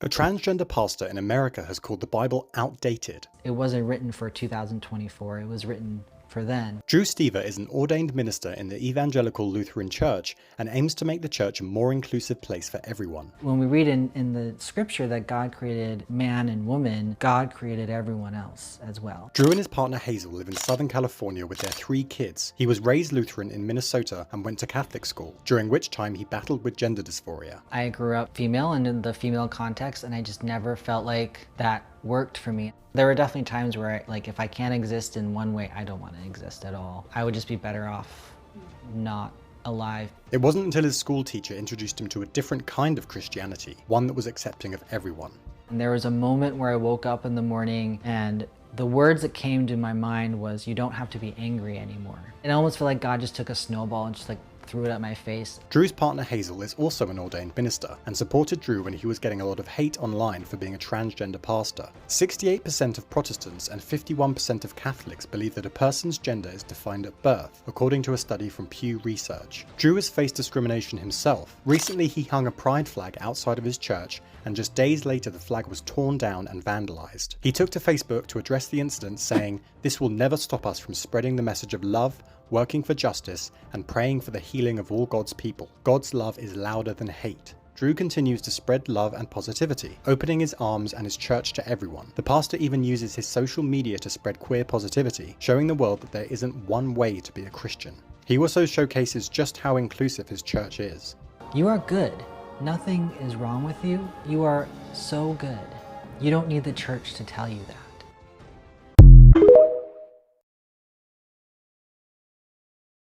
A transgender pastor in America has called the Bible outdated. It wasn't written for 2024, it was written for then. Drew Stever is an ordained minister in the Evangelical Lutheran Church and aims to make the church a more inclusive place for everyone. When we read in the scripture that God created man and woman, God created everyone else as well. Drew and his partner Hazel live in Southern California with their 3 kids. He was raised Lutheran in Minnesota and went to Catholic school, during which time he battled with gender dysphoria. I grew up female and in the female context, and I just never felt like that worked for me. There were definitely times where if I can't exist in one way, I don't want to exist at all. I would just be better off not alive. It wasn't until his school teacher introduced him to a different kind of Christianity, one that was accepting of everyone. And there was a moment where I woke up in the morning and the words that came to my mind was, you don't have to be angry anymore. It almost felt like God just took a snowball and just threw it at my face. Drew's partner Hazel is also an ordained minister and supported Drew when he was getting a lot of hate online for being a transgender pastor. 68% of Protestants and 51% of Catholics believe that a person's gender is defined at birth, according to a study from Pew Research. Drew has faced discrimination himself. Recently he hung a pride flag outside of his church, and just days later the flag was torn down and vandalized. He took to Facebook to address the incident, saying, "This will never stop us from spreading the message of love, working for justice, and praying for the healing of all God's people. God's love is louder than hate." Drew continues to spread love and positivity, opening his arms and his church to everyone. The pastor even uses his social media to spread queer positivity, showing the world that there isn't one way to be a Christian. He also showcases just how inclusive his church is. You are good. Nothing is wrong with you. You are so good. You don't need the church to tell you that.